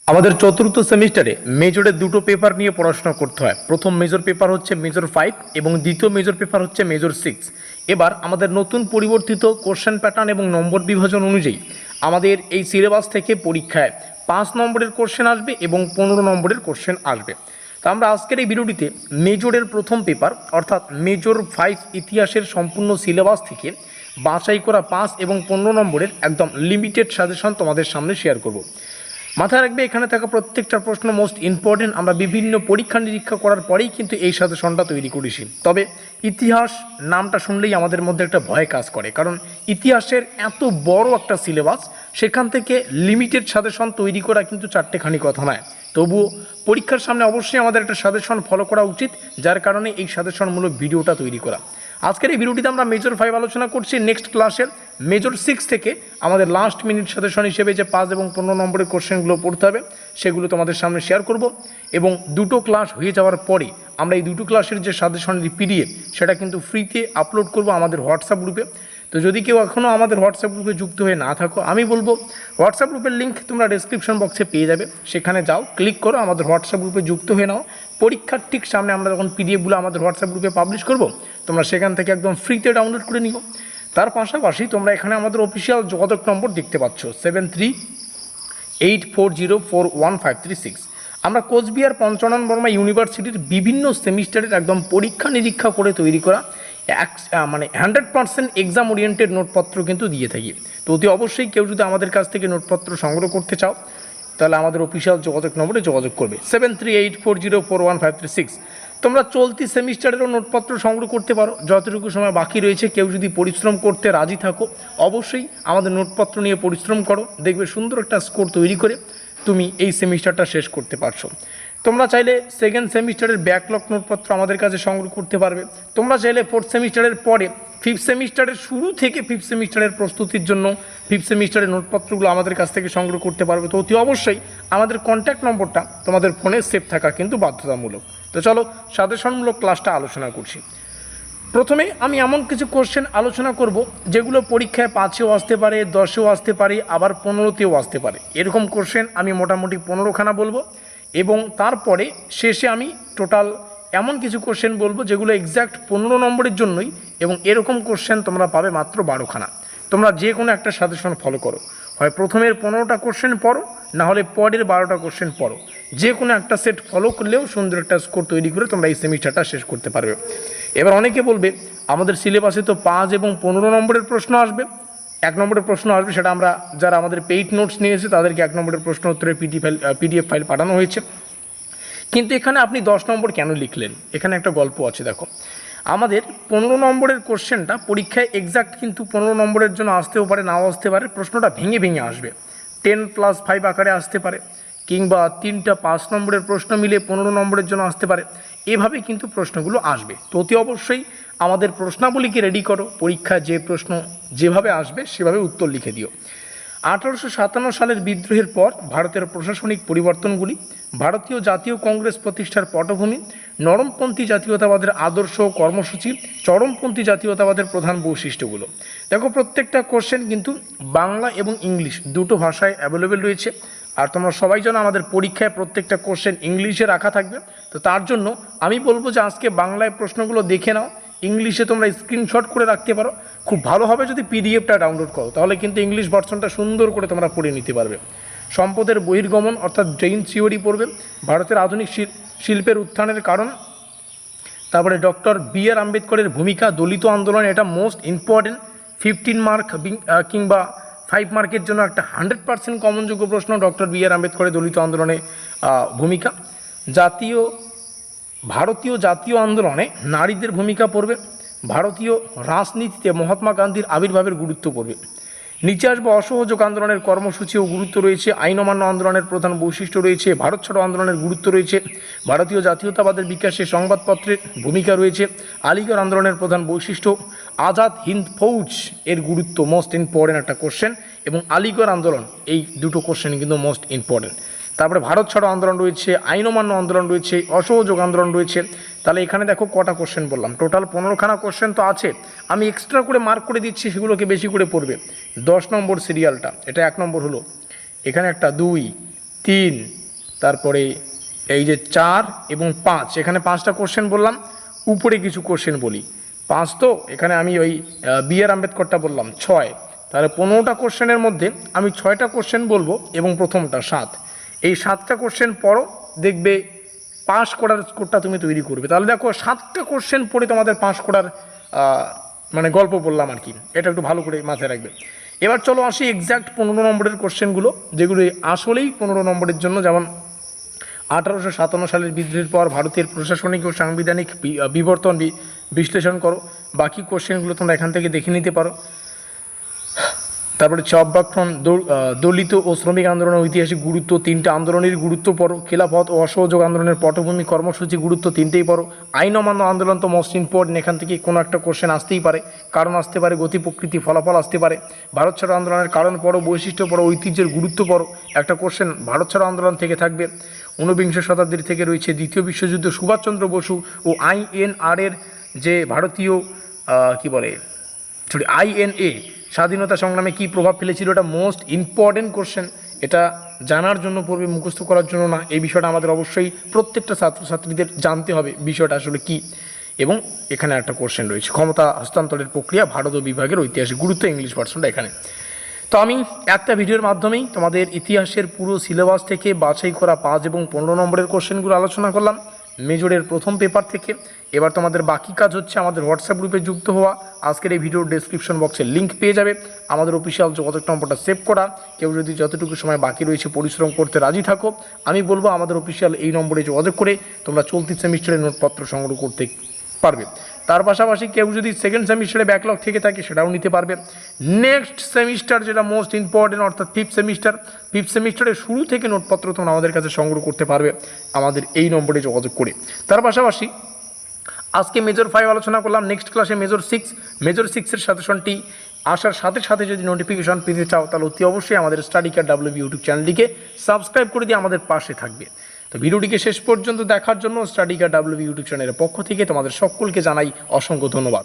আমাদের চতুর্থ সেমিস্টারে মেজরের দুটো পেপার নিয়ে পড়াশোনা করতে হয়। প্রথম মেজর পেপার হচ্ছে মেজর 5 এবং দ্বিতীয় মেজর পেপার হচ্ছে মেজর 6। এবার আমাদের নতুন পরিবর্তিত কোশ্চেন প্যাটার্ন এবং নম্বর বিভাজন অনুযায়ী আমাদের এই সিলেবাস থেকে পরীক্ষায় 5 নম্বরের কোশ্চেন আসবে এবং 15 নম্বরের কোশ্চেন আসবে। তো আমরা আজকের এই ভিডিওটিতে মেজরের প্রথম পেপার অর্থাৎ মেজর 5 ইতিহাসের সম্পূর্ণ সিলেবাস থেকে বাছাই করা 5 এবং 15 নম্বরের একদম লিমিটেড সাজেশন তোমাদের সামনে শেয়ার করব। মাথায় রাখবে, এখানে থাকা প্রত্যেকটা প্রশ্ন মোস্ট ইম্পর্টেন্ট। আমরা বিভিন্ন পরীক্ষা নিরীক্ষা করার পরেই কিন্তু এই সাজেশনটা তৈরি করেছি। তবে ইতিহাস নামটা শুনলেই আমাদের মধ্যে একটা ভয় কাজ করে, কারণ ইতিহাসের এত বড় একটা সিলেবাস, সেখান থেকে লিমিটেড সাজেশন তৈরি করা কিন্তু চারটেখানি কথা নয়। তবুও পরীক্ষার সামনে অবশ্যই আমাদের একটা সাজেশন ফলো করা উচিত, যার কারণে এই সাজেশনমূলক ভিডিওটা তৈরি করা। আজকের এই ভিডিওটিতে আমরা মেজর 5 আলোচনা করছি। নেক্সট ক্লাসের মেজর 6 থেকে আমাদের লাস্ট মিনিট সাজেশন হিসেবে যে 5 এবং 15 নম্বরের কোশ্চেনগুলো পড়তে হবে সেগুলো তোমাদের সামনে শেয়ার করব। এবং দুটো ক্লাস হয়ে যাওয়ার পরে আমরা এই দুটো ক্লাসের যে সাজেশনের পিডিএফ সেটা কিন্তু ফ্রিতে আপলোড করব আমাদের হোয়াটসঅ্যাপ গ্রুপে। তো যদি কেউ এখনও আমাদের হোয়াটসঅ্যাপ গ্রুপে যুক্ত হয়ে না থাকো, আমি বলবো হোয়াটসঅ্যাপ গ্রুপের লিঙ্ক তোমরা ডেসক্রিপশন বক্সে পেয়ে যাবে, সেখানে যাও, ক্লিক করো, আমাদের হোয়াটসঅ্যাপ গ্রুপে যুক্ত হয়ে নাও। পরীক্ষার ঠিক সামনে আমরা যখন পিডিএফগুলো আমাদের হোয়াটসঅ্যাপ গ্রুপে পাবলিশ করব, তোমরা সেখান থেকে একদম ফ্রিতে ডাউনলোড করে নিও। তার পাশাপাশি তোমরা এখানে আমাদের অফিসিয়াল যোগাযোগ নম্বর দেখতে পাচ্ছ 7384041536। আমরা কোচবিহার পঞ্চানন বর্মা ইউনিভার্সিটির বিভিন্ন সেমিস্টারের একদম পরীক্ষা নিরীক্ষা করে তৈরি করা 100% এক্সাম ওরিয়েন্টেড নোটপত্র কিন্তু দিয়ে থাকি। তো অতি অবশ্যই কেউ যদি আমাদের কাছ থেকে নোটপত্র সংগ্রহ করতে চাও, তাহলে আমাদের অফিসিয়াল যোগাযোগ নম্বরে যোগাযোগ করবে 7384041536। তোমরা চলতি সেমিস্টারেরও নোটপত্র সংগ্রহ করতে পারো, যতটুকু সময় বাকি রয়েছে। কেউ যদি পরিশ্রম করতে রাজি থাকো, অবশ্যই আমাদের নোটপত্র নিয়ে পরিশ্রম করো, দেখবে সুন্দর একটা স্কোর তৈরি করে তুমি এই সেমিস্টারটা শেষ করতে পারছো। তোমরা চাইলে সেকেন্ড সেমিস্টারের ব্যাকলগ নোটপত্র আমাদের কাছে সংগ্রহ করতে পারবে। তোমরা চাইলে 4th সেমিস্টারের পরে 5th সেমিস্টারের শুরু থেকে 5th সেমিস্টারের প্রস্তুতির জন্য 5th সেমিস্টারের নোটপত্রগুলো আমাদের কাছ থেকে সংগ্রহ করতে পারবে। তো অতি অবশ্যই আমাদের কন্ট্যাক্ট নম্বরটা তোমাদের ফোনে সেভ থাকা কিন্তু বাধ্যতামূলক। তো চলো সাজেশনমূলক ক্লাসটা আলোচনা করছি। প্রথমে আমি এমন কিছু কোশ্চেন আলোচনা করব যেগুলো পরীক্ষায় 5এও আসতে পারে, 10এও আসতে পারে, আবার 15তেও আসতে পারে। এরকম কোশ্চেন আমি মোটামুটি 15খানা বলবো, এবং তারপরে শেষে আমি টোটাল এমন কিছু কোশ্চেন বলবো যেগুলো এক্স্যাক্ট 15 নম্বরের জন্যই, এবং এরকম কোশ্চেন তোমরা পাবে মাত্র 12খানা। তোমরা যে কোনো একটা সাজেশন ফলো করো, হয় প্রথমের 15টা কোশ্চেন পড়ো, না হলে পরের 12টা কোশ্চেন পড়ো। যে কোনো একটা সেট ফলো করলেও সুন্দর একটা স্কোর তৈরি করে তোমরা এই সেমিস্টারটা শেষ করতে পারবে। এবার অনেকে বলবে আমাদের সিলেবাসে তো 5 এবং 15 নম্বরের প্রশ্ন আসবে, 1 নম্বরের প্রশ্ন আসবে, সেটা আমরা যারা আমাদের পেইড নোটস নিয়েছে তাদেরকে 1 নম্বরের প্রশ্ন উত্তরের পিডিএফ ফাইল পাঠানো হয়েছে। কিন্তু এখানে আপনি 10 নম্বর কেন লিখলেন? এখানে একটা গল্প আছে। দেখো, আমাদের 15 নম্বরের কোশ্চেনটা পরীক্ষায় এক্স্যাক্ট কিন্তু 15 নম্বরের জন্য আসতেও পারে, নাও আসতে পারে। প্রশ্নটা ভেঙে ভেঙে আসবে, 10+5 আকারে আসতে পারে, কিংবা 3টা 5 নম্বরের প্রশ্ন মিলে 15 নম্বরের জন্য আসতে পারে। এভাবে কিন্তু প্রশ্নগুলো আসবে। তো অতি অবশ্যই আমাদের প্রশ্নাবলীকে রেডি করো, পরীক্ষায় যে প্রশ্ন যেভাবে আসবে সেভাবে উত্তর লিখে দিও। 1857 সালের বিদ্রোহের পর ভারতের প্রশাসনিক পরিবর্তনগুলি, ভারতীয় জাতীয় কংগ্রেস প্রতিষ্ঠার পটভূমি, নরমপন্থী জাতীয়তাবাদের আদর্শ কর্মসূচি, চরমপন্থী জাতীয়তাবাদের প্রধান বৈশিষ্ট্যগুলো। দেখো, প্রত্যেকটা কোশ্চেন কিন্তু বাংলা এবং ইংলিশ দুটো ভাষায় অ্যাভেলেবেল রয়েছে। আর তোমরা সবাই জানো আমাদের পরীক্ষায় প্রত্যেকটা কোশ্চেন ইংলিশে রাখা থাকবে। তো তার জন্য আমি বলবো যে আজকে বাংলায় প্রশ্নগুলো দেখে নাও, ইংলিশে তোমরা স্ক্রিনশট করে রাখতে পারো। খুব ভালো হবে যদি পিডিএফটা ডাউনলোড করো, তাহলে কিন্তু ইংলিশ ভার্সনটা সুন্দর করে তোমরা পড়ে নিতে পারবে। সম্পদের বহির্গমন অর্থাৎ ড্রেইন থিওরি পড়বে, ভারতের আধুনিক শিল্পের উত্থানের কারণ, তারপরে ডক্টর বি.আর. আম্বেদকরের ভূমিকা, দলিত আন্দোলন, এটা মোস্ট ইম্পর্টেন্ট। 15 মার্ক কিংবা 5 মার্কের জন্য একটা 100% কমনযোগ্য প্রশ্ন, ডক্টর বি.আর. আম্বেদকরের দলিত আন্দোলনে ভূমিকা। ভারতীয় জাতীয় আন্দোলনে নারীদের ভূমিকা পড়বে, ভারতীয় রাজনীতিতে মহাত্মা গান্ধীর আবির্ভাবের গুরুত্ব পড়বে। নিচে আসবে অসহযোগ আন্দোলনের কর্মসূচি ও গুরুত্ব রয়েছে, আইন অমান্য আন্দোলনের প্রধান বৈশিষ্ট্য রয়েছে, ভারত ছাড়ো আন্দোলনের গুরুত্ব রয়েছে, ভারতীয় জাতীয়তাবাদের বিকাশে সংবাদপত্রের ভূমিকা রয়েছে, আলিগড় আন্দোলনের প্রধান বৈশিষ্ট্য, আজাদ হিন্দ ফৌজ এর গুরুত্ব মোস্ট ইম্পর্টেন্ট একটা কোশ্চেন, এবং আলিগড় আন্দোলন, এই দুটো কোশ্চেন কিন্তু মোস্ট ইম্পর্টেন্ট। তারপরে ভারত ছাড়ো আন্দোলন রয়েছে, আইন অমান্য আন্দোলন রয়েছে, অসহযোগ আন্দোলন রয়েছে। তাহলে এখানে দেখো কটা কোশ্চেন বললাম, টোটাল 15খানা কোশ্চেন তো আছে। আমি এক্সট্রা করে মার্ক করে দিচ্ছি, সেগুলোকে বেশি করে পড়বে। 10 নম্বর সিরিয়ালটা, এটা 1 নম্বর হলো, এখানে একটা 2, 3, তারপরে এই যে 4 এবং 5, এখানে 5টা কোশ্চেন বললাম, উপরে কিছু কোশ্চেন বলি। 5 তো এখানে আমি ওই বি.আর. আম্বেদকরটা বললাম 6, তাহলে 15টা কোশ্চেনের মধ্যে আমি 6টা কোশ্চেন বলবো এবং প্রথমটা 7। এই 7টা কোশ্চেন পড়ো, দেখবে পাস করার স্কোরটা তুমি তৈরি করবে। তাহলে দেখো 7টা কোশ্চেন পড়ে তোমাদের পাস করার মানে গল্প বললাম আর কি, এটা একটু ভালো করে মাথায় রাখবে। এবার চলো আসি এক্স্যাক্ট 15 নম্বরের কোশ্চেনগুলো, যেগুলো আসলেই 15 নম্বরের জন্য। যেমন 1857 সালের বিদ্রোহের পর ভারতের প্রশাসনিক ও সাংবিধানিক বিবর্তন বিশ্লেষণ করো। বাকি কোশ্চেনগুলো তোমরা এখান থেকে দেখে নিতে পারো। তারপরে চব্যাখ্যান, দলিত ও শ্রমিক আন্দোলনের ঐতিহাসিক গুরুত্ব, 3টে আন্দোলনের গুরুত্ব পড়ো। খেলাফত ও অসহযোগ আন্দোলনের পটভূমি, কর্মসূচি, গুরুত্ব 3টেই পড়ো। আইন অমান্য আন্দোলন তো মোস্ট ইম্পর্টেন্ট, এখান থেকে কোনো একটা কোশ্চেন আসতেই পারে, কারণ আসতে পারে, গতি প্রকৃতি, ফলাফল আসতে পারে। ভারত ছাড়ো আন্দোলনের কারণ পড়ো, বৈশিষ্ট্য পড়ো, ঐতিহ্যের গুরুত্ব পড়ো। একটা কোশ্চেন ভারত ছাড়ো আন্দোলন থেকে থাকবে। 19বিংশ শতাব্দীর থেকে রয়েছে দ্বিতীয় বিশ্বযুদ্ধ, সুভাষচন্দ্র বসু ও আইএনআর-এর যে ভারতীয় আইএনএ স্বাধীনতা সংগ্রামে কী প্রভাব ফেলেছিল, এটা মোস্ট ইম্পর্টেন্ট কোশ্চেন। এটা জানার জন্য পড়বে, মুখস্থ করার জন্য না। এই বিষয়টা আমাদের অবশ্যই প্রত্যেকটা ছাত্রছাত্রীদের জানতে হবে বিষয়টা আসলে কী। এবং এখানে একটা কোশ্চেন রয়েছে, ক্ষমতা হস্তান্তরের প্রক্রিয়া, ভারত ও বিভাগের ঐতিহাসিক গুরুত্ব, ইংলিশ ভার্সনটা এখানে। তো আমি একটা ভিডিওর মাধ্যমেই তোমাদের ইতিহাসের পুরো সিলেবাস থেকে বাছাই করা 5 এবং 15 নম্বরের কোশ্চেনগুলো আলোচনা করলাম মেজরের প্রথম পেপার থেকে। এবার তোমাদের বাকি কাজ হচ্ছে আমাদের হোয়াটসঅ্যাপ গ্রুপে যুক্ত হওয়া। আজকের এই ভিডিওর ডেসক্রিপশন বক্সে লিঙ্ক পেয়ে যাবে, আমাদের অফিসিয়াল যোগাযোগ নম্বরটা সেভ করা। কেউ যদি যতটুকু সময় বাকি রয়েছে পরিশ্রম করতে রাজি থাকো, আমি বলবো আমাদের অফিসিয়াল এই নম্বরে যোগাযোগ করে তোমরা চলতি সেমিস্টারের নোটপত্র সংগ্রহ করতে পারবে। তার পাশাপাশি কেউ যদি সেকেন্ড সেমিস্টারে ব্যাকলগ থেকে থাকে সেটাও নিতে পারবে। নেক্সট সেমিস্টার যেটা মোস্ট ইম্পর্টেন্ট, অর্থাৎ ফিফথ সেমিস্টারের শুরু থেকে নোটপত্র তোমরা আমাদের কাছে সংগ্রহ করতে পারবে আমাদের এই নম্বরে যোগাযোগ করে। তার পাশাপাশি আজকে মেজর 5 আলোচনা করলাম, নেক্সট ক্লাসে মেজর 6-এর সাজেশনটি আসার সাথে সাথে যদি নোটিফিকেশন পেতে চাও তাহলে অতি অবশ্যই আমাদের স্টাডি কার WB ইউটিউব চ্যানেলটিকে সাবস্ক্রাইব করে দিয়ে আমাদের পাশে থাকবে। তো ভিডিওটিকে শেষ পর্যন্ত দেখার জন্য স্টাডি কার WB ইউটিউব চ্যানেলের পক্ষ থেকে তোমাদের সকলকে জানাই অসংখ্য ধন্যবাদ।